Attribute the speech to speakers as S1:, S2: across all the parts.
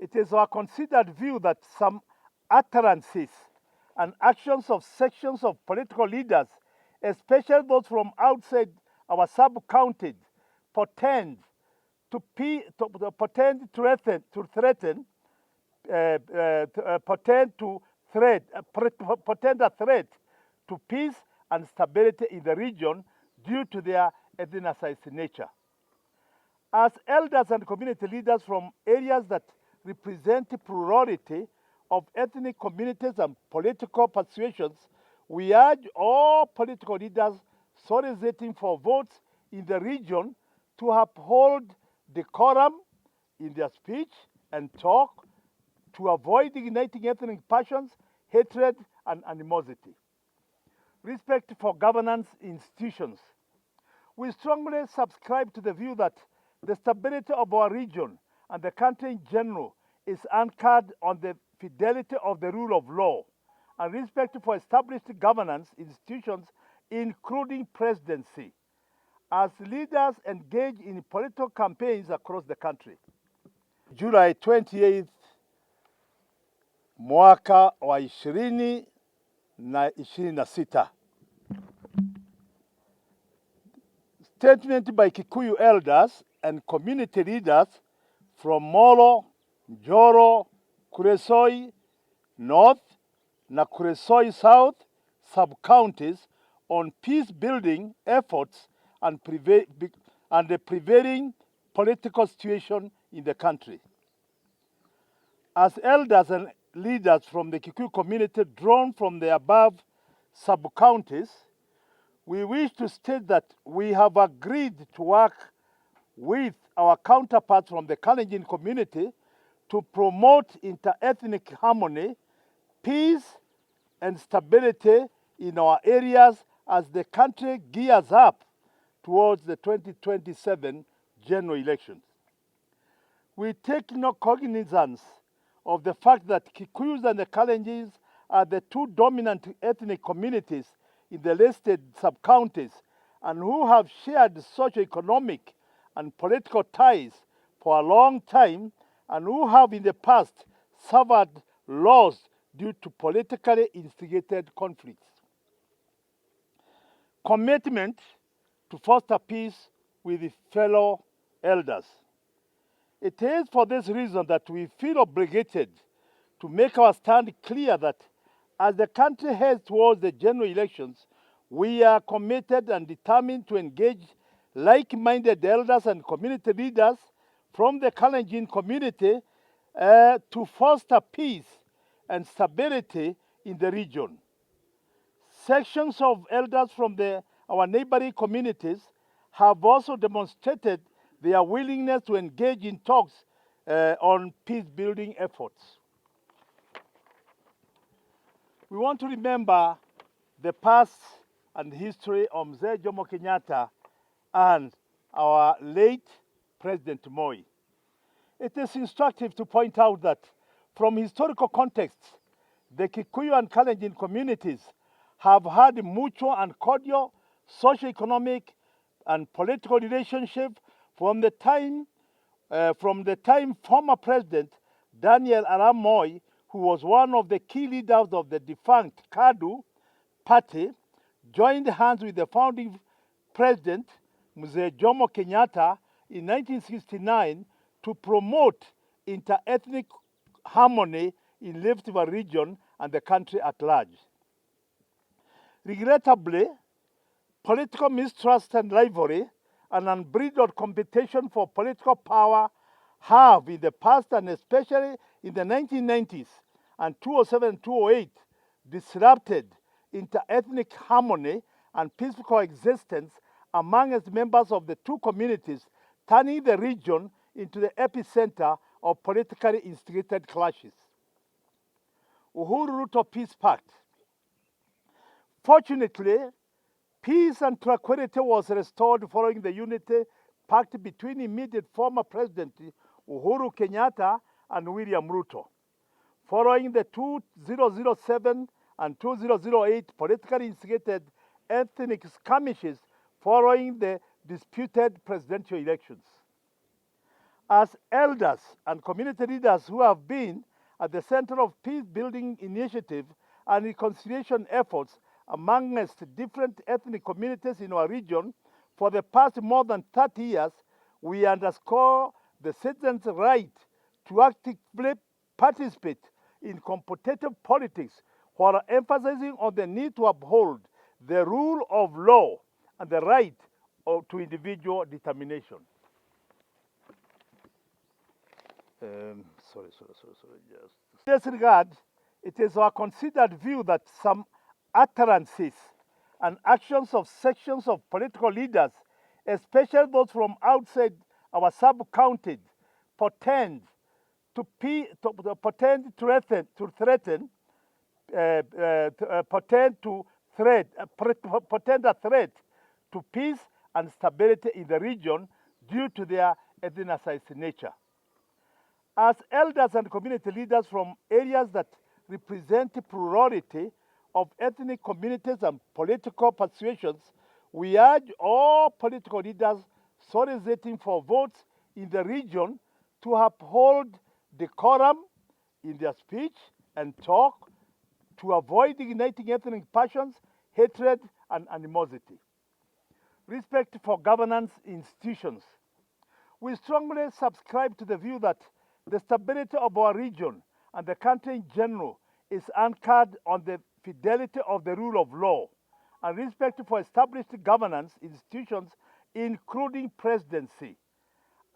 S1: It is our considered view that some utterances and actions of sections of political leaders, especially those from outside our sub-counties, portend a threat to peace and stability in the region due to their ethnicized nature. As elders and community leaders from areas that represent the plurality of ethnic communities and political persuasions, we urge all political leaders soliciting for votes in the region to uphold decorum in their speech and talk, to avoid igniting ethnic passions, hatred, and animosity. Respect for governance institutions. We strongly subscribe to the view that the stability of our region and the country in general is anchored on the fidelity of the rule of law and respect for established governance institutions, including presidency, as leaders engage in political campaigns across the country. July 28th, mwaka wa 2026. Statement by Kikuyu elders and community leaders from Molo, Njoro, Kuresoi North, Nakuru South sub-counties on peace-building efforts and the prevailing political situation in the country. As elders and leaders from the Kikuyu community drawn from the above sub-counties, we wish to state that we have agreed to work with our counterparts from the Kalenjin community to promote inter-ethnic harmony, peace, and stability in our areas as the country gears up towards the 2027 general elections. We take no cognizance of the fact that Kikuyus and the Kalenjins are the two dominant ethnic communities in the listed sub-counties and who have shared socio-economic and political ties for a long time and who have in the past suffered loss due to politically instigated conflicts. Commitment to foster peace with fellow elders. It is for this reason that we feel obligated to make our stand clear that as the country heads towards the general elections, we are committed and determined to engage like-minded elders and community leaders from the Kalenjin community to foster peace and stability in the region. Sections of elders from our neighboring communities have also demonstrated their willingness to engage in talks on peace-building efforts. We want to remember the past and history of Mzee Jomo Kenyatta and our late President Moi. It is instructive to point out that from historical contexts, the Kikuyu and Kalenjin communities have had mutual and cordial socio-economic and political relationship from the time former President Daniel Arap Moi, who was one of the key leaders of the defunct KADU party, joined hands with the founding president, Mzee Jomo Kenyatta, in 1969 to promote inter-ethnic harmony in Rift Valley region and the country at large. Regrettably, political mistrust and rivalry and unbridled competition for political power have in the past and especially in the 1990s and 2007 and 2008 disrupted inter-ethnic harmony and peaceful coexistence among its members of the two communities, turning the region into the epicenter of politically instigated clashes. Uhuru Ruto Peace Pact. Fortunately, peace and tranquility was restored following the unity pact between immediate former President Uhuru Kenyatta and William Ruto. Following the 2007 and 2008 politically instigated ethnic skirmishes following the disputed presidential elections. As elders and community leaders who have been at the center of peace-building initiative and reconciliation efforts amongst different ethnic communities in our region for the past more than 30 years, we underscore the citizens' right to actively participate in competitive politics while emphasizing on the need to uphold the rule of law and the right to individual determination. In this regard, it is our considered view that some utterances and actions of sections of political leaders, especially those from outside our sub-counties, portend a threat to peace and stability in the region due to their ethnicized nature. As elders and community leaders from areas that represent the plurality of ethnic communities and political persuasions, we urge all political leaders soliciting for votes in the region to uphold decorum in their speech and talk, to avoid igniting ethnic passions, hatred, and animosity. Respect for governance institutions. We strongly subscribe to the view that the stability of our region and the country in general is anchored on the fidelity of the rule of law and respect for established governance institutions, including presidency,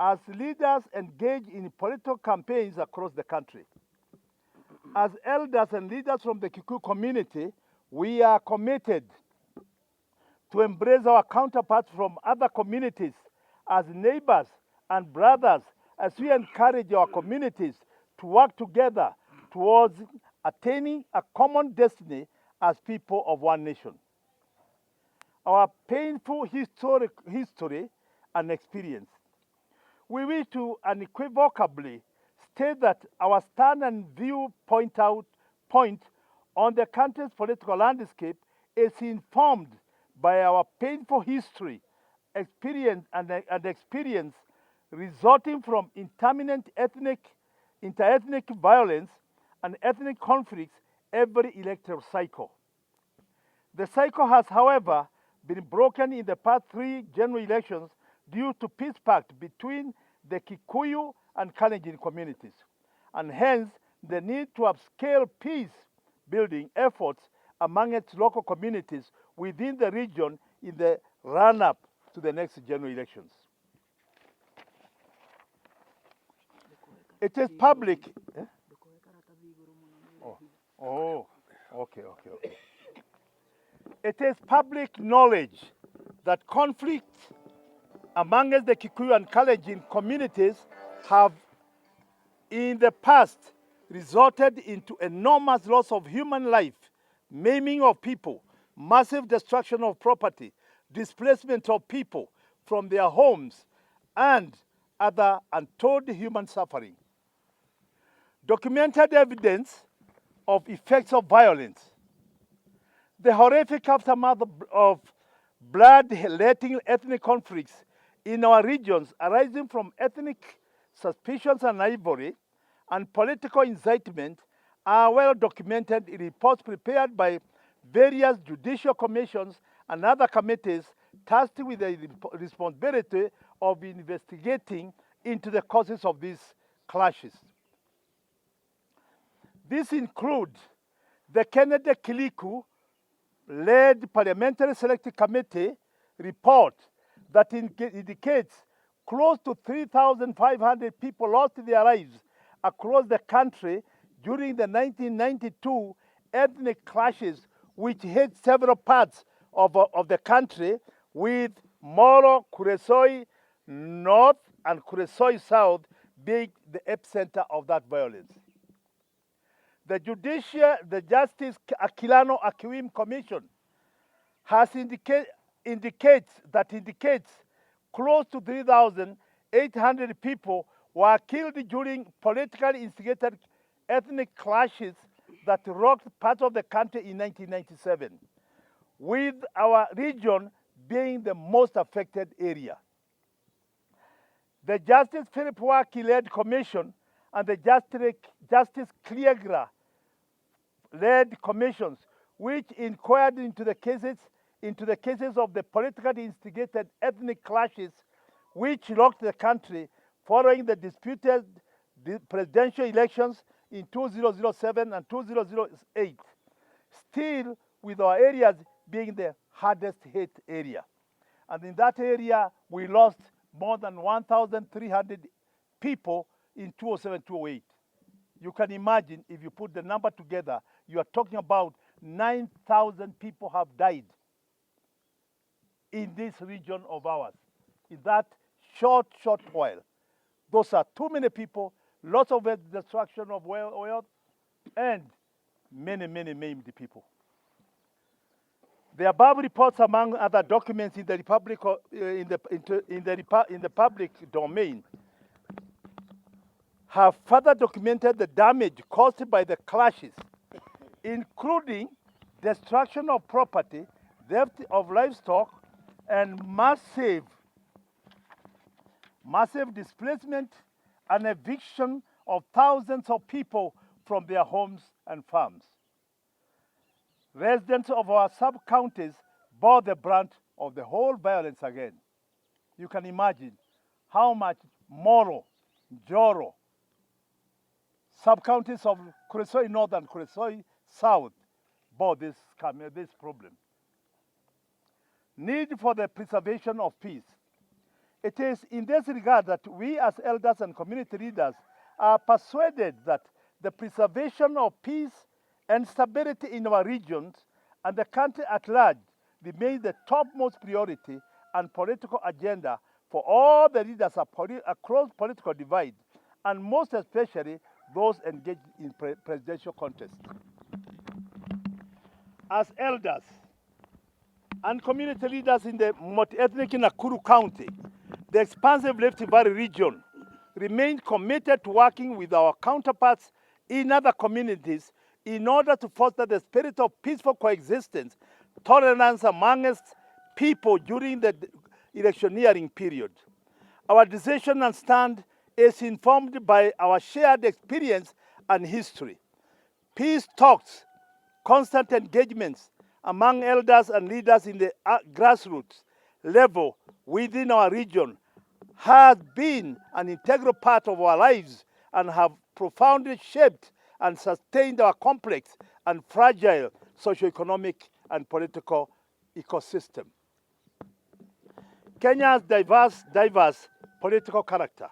S1: as leaders engage in political campaigns across the country. As elders and leaders from the Kikuyu community, we are committed to embrace our counterparts from other communities as neighbors and brothers, as we encourage our communities to work together towards attaining a common destiny as people of one nation. Our painful history and experience. We wish to unequivocally state that our stand and point on the country's political landscape is informed by our painful history, experience resulting from intermittent interethnic violence and ethnic conflicts every electoral cycle. The cycle has, however, been broken in the past 3 general elections due to peace pact between the Kikuyu and Kalenjin communities, and hence the need to upscale peace-building efforts among its local communities within the region in the run-up to the next general elections. It is public. Eh? Okay. It is public knowledge that conflicts amongst the Kikuyu and Kalenjin communities have in the past resulted into enormous loss of human life, maiming of people, massive destruction of property, displacement of people from their homes, and other untold human suffering. Documented evidence of effects of violence. The horrific aftermath of blood-letting ethnic conflicts in our regions arising from ethnic suspicions and rivalry and political incitement are well documented in reports prepared by various judicial commissions and other committees tasked with the responsibility of investigating into the causes of these clashes. These include the Kennedy Kiliku-led Parliamentary Select Committee report that indicates close to 3,500 people lost their lives across the country during the 1992 ethnic clashes, which hit several parts of the country, with Molo, Kuresoi North, and Kuresoi South being the epicenter of that violence. The Justice Akilano Akiwim Commission has indicates close to 3,800 people were killed during politically instigated ethnic clashes that rocked part of the country in 1997, with our region being the most affected area. The Justice Philip Waki-led commission and the Justice Cleagra-led commissions, which inquired into the cases of the politically instigated ethnic clashes which rocked the country following the disputed presidential elections in 2007 and 2008, still with our areas being the hardest hit area. And in that area, we lost more than 1,300 people in 2007-2008. You can imagine, if you put the number together, you are talking about 9,000 people have died in this region of ours in that short while. Those are too many people, lots of destruction of wealth, and many maimed people. The above reports, among other documents in the public domain, have further documented the damage caused by the clashes, including destruction of property, theft of livestock, and massive displacement and eviction of thousands of people from their homes and farms. Residents of our sub-counties bore the brunt of the whole violence again. You can imagine how much Molo, Njoro, sub-counties of Kuresoi North and Kuresoi South bore this problem. Need for the preservation of peace. It is in this regard that we as elders and community leaders are persuaded that the preservation of peace and stability in our regions and the country at large remains the topmost priority and political agenda for all the leaders across political divide, and most especially those engaged in presidential contests. As elders and community leaders in the multi-ethnic Nakuru County, the expansive Rift Valley region remains committed to working with our counterparts in other communities in order to foster the spirit of peaceful coexistence, tolerance amongst people during the electioneering period. Our decision and stand is informed by our shared experience and history. Peace talks, constant engagements among elders and leaders in the grassroots level within our region has been an integral part of our lives and have profoundly shaped and sustained our complex and fragile socioeconomic and political ecosystem. Kenya's diverse political character.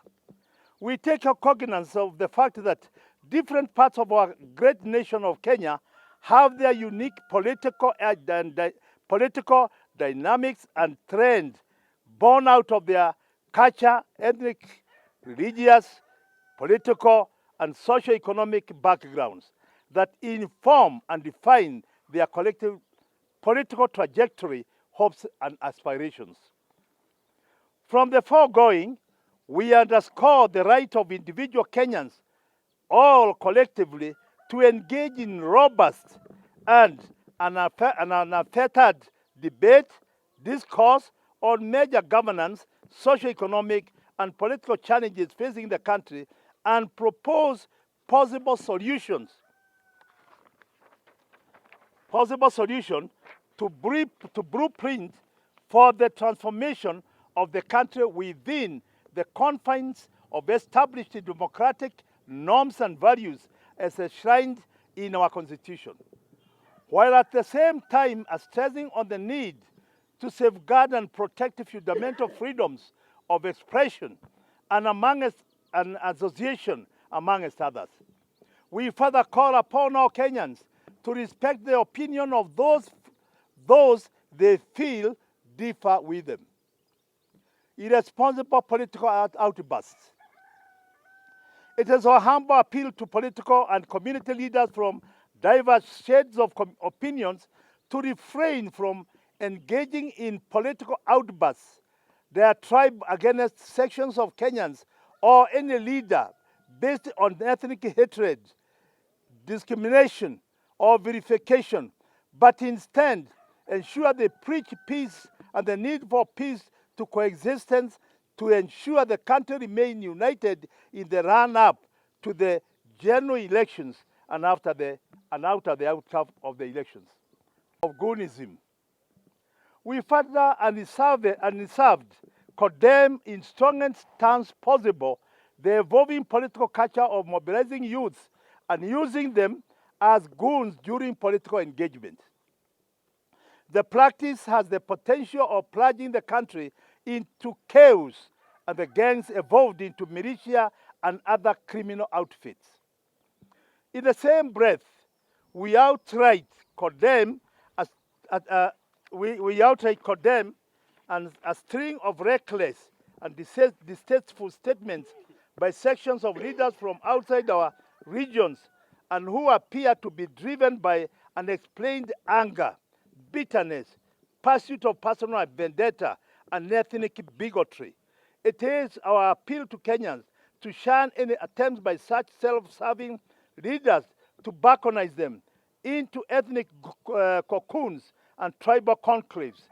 S1: We take cognizance of the fact that different parts of our great nation of Kenya have their unique political dynamics and trends born out of their culture, ethnic, religious, political, and socio-economic backgrounds that inform and define their collective political trajectory, hopes, and aspirations. From the foregoing, we underscore the right of individual Kenyans, all collectively, to engage in robust and unfettered debate, discourse on major governance, socio-economic, and political challenges facing the country, and propose possible solutions to blueprint for the transformation of the country within the confines of established democratic norms and values as enshrined in our Constitution, while at the same time stressing on the need to safeguard and protect fundamental freedoms of expression and association, amongst others. We further call upon all Kenyans to respect the opinion of those they feel differ with them. Irresponsible political outbursts. It is our humble appeal to political and community leaders from diverse shades of opinions to refrain from engaging in political outbursts, their tribe against sections of Kenyans or any leader based on ethnic hatred, discrimination, or verification, but instead ensure they preach peace and the need for peace to coexistence to ensure the country remain united in the run-up to the general elections and after the outcome of the elections. Of Goonism. We further unreserved condemn in strongest terms possible the evolving political culture of mobilizing youths and using them as goons during political engagement. The practice has the potential of plunging the country into chaos, and the gangs evolved into militia and other criminal outfits. In the same breath, we outright condemn a string of reckless and distasteful statements by sections of leaders from outside our regions and who appear to be driven by unexplained anger, bitterness, pursuit of personal vendetta, and ethnic bigotry. It is our appeal to Kenyans to shun any attempts by such self-serving leaders to balkanize them into ethnic cocoons and tribal conclaves,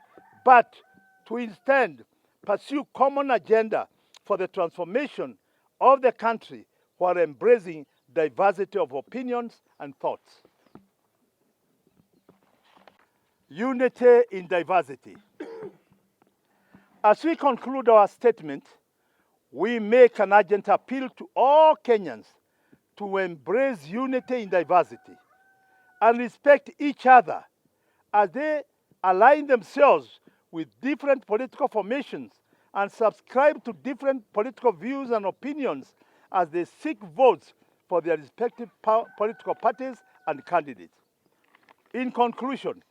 S1: but to instead pursue common agenda for the transformation of the country while embracing diversity of opinions and thoughts. Unity in diversity. As we conclude our statement, we make an urgent appeal to all Kenyans to embrace unity in diversity and respect each other as they align themselves with different political formations and subscribe to different political views and opinions as they seek votes for their respective political parties and candidates. In conclusion,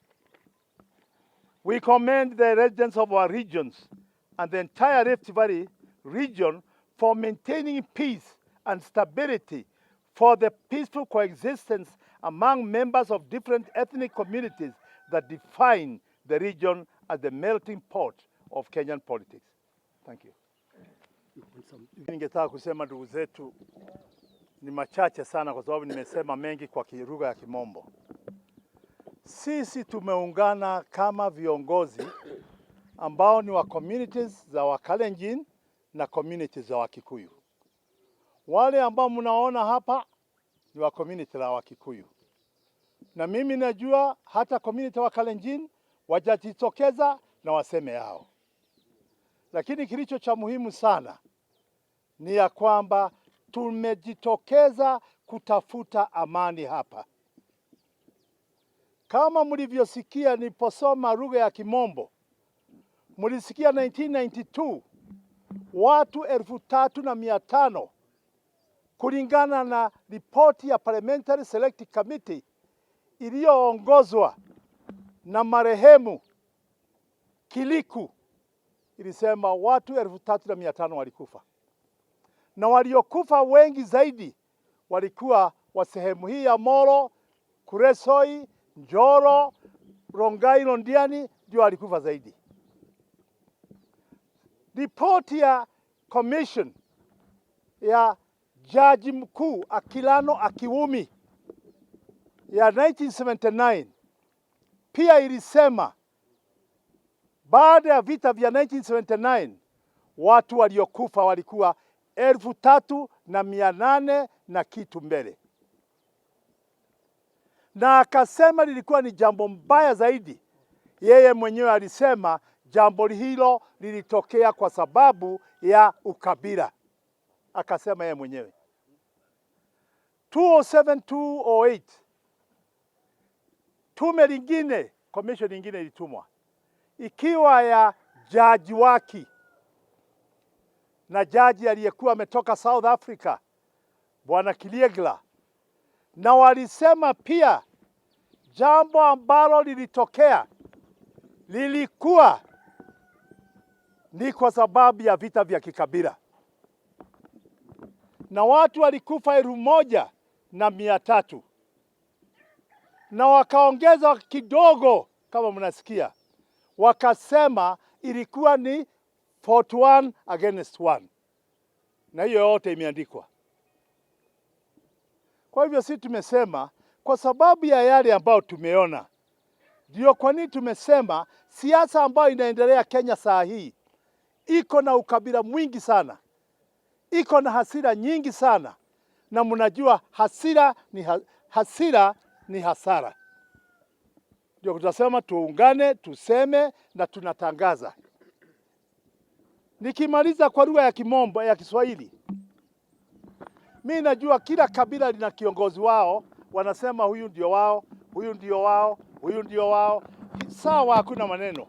S1: we commend the residents of our regions and the entire Rift Valley region for maintaining peace and stability for the peaceful coexistence among members of different ethnic communities that define the region as the melting pot of Kenyan politics. Thank you. Ningetaka kusema ndugu zetu ni machache sana kwa sababu nimesema mengi kwa lugha ya Kimombo. Sisi tumeungana kama viongozi ambao ni wa communities za Wakalenjin na communities za Wakikuyu. Wale ambao mnaona hapa ni wa community la Wakikuyu. Na mimi najua hata community wa Kalenjin wajajitokeza na waseme yao. Lakini kilicho cha muhimu sana ni ya kwamba tumejitokeza kutafuta amani hapa. Kama mlivyosikia niliposoma lugha ya Kimombo, mlisikia 1992 watu 3,500 kulingana na ripoti ya Parliamentary Select Committee iliyoongozwa na marehemu Kiliku, ilisema watu 3,500 walikufa. Na waliokufa wengi zaidi walikuwa wa sehemu hii ya Molo, Kuresoi, Njoro, Rongai, Londiani ndio walikufa zaidi. Ripoti ya commission ya Jaji Mkuu Akilano Akiwumi ya 1979 pia ilisema baada ya vita vya 1979 watu waliokufa walikuwa 3,800 na kitu mbele. Na akasema lilikuwa ni jambo mbaya zaidi. Yeye mwenyewe alisema jambo hilo lilitokea kwa sababu ya ukabila. Akasema yeye mwenyewe. 207-208 tume lingine, commission lingine ilitumwa ikiwa ya Jaji Waki na jaji aliyekuwa ametoka South Africa Bwana Kiliegla, na walisema pia jambo ambalo lilitokea lilikuwa ni kwa sababu ya vita vya kikabila na watu walikufa 1,300 na wakaongeza kidogo kama mnasikia, wakasema ilikuwa ni 41 against 1, na hiyo yote imeandikwa. Kwa hivyo sisi tumesema kwa sababu ya yale ambayo tumeona, ndio kwa nini tumesema siasa ambayo inaendelea Kenya saa hii iko na ukabila mwingi sana, iko na hasira nyingi sana, na mnajua hasira ni hasara. Ndio tutasema tuungane, tuseme na tunatangaza. Nikimaliza kwa lugha ya Kimombo ya Kiswahili, mimi najua kila kabila lina kiongozi wao, wanasema huyu ndio wao, huyu ndio wao, huyu ndio wao. Sawa, hakuna maneno.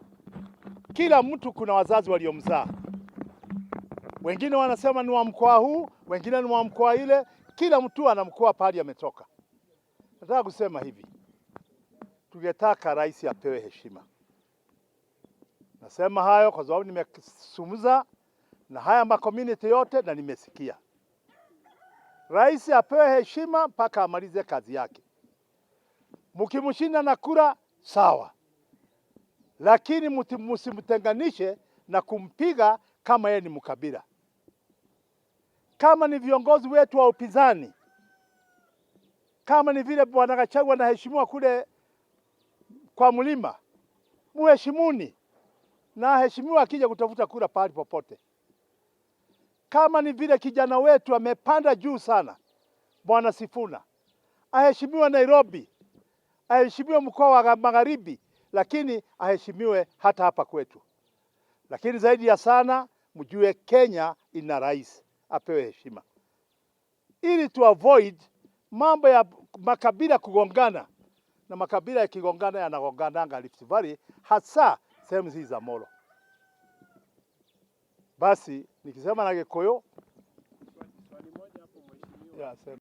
S1: Kila mtu kuna wazazi waliomzaa. Wengine wanasema ni wa mkoa huu, wengine ni wa mkoa ile, kila mtu ana mkoa pale ametoka. Nataka kusema hivi, tungetaka rais apewe heshima. Nasema hayo kwa sababu nimesumuza na haya makomuniti yote na nimesikia. Rais apewe heshima mpaka amalize kazi yake. Mkimshinda na kura sawa, lakini msimtenganishe na kumpiga kama yeye ni mkabila. Kama ni viongozi wetu wa upinzani, kama ni vile Bwana Gachagua anaheshimiwa kule kwa mlima, muheshimuni na aheshimiwa akija kutafuta kura pahali popote. Kama ni vile kijana wetu amepanda juu sana, Bwana Sifuna, aheshimiwe Nairobi, aheshimiwe mkoa wa Magharibi, lakini aheshimiwe hata hapa kwetu. Lakini zaidi ya sana, mjue Kenya ina rais, apewe heshima, ili tu avoid mambo ya makabila kugongana, na makabila yakigongana yanagongana Rift Valley, hasa sehemu hizi za Molo. Basi nikisema na Gikuyu,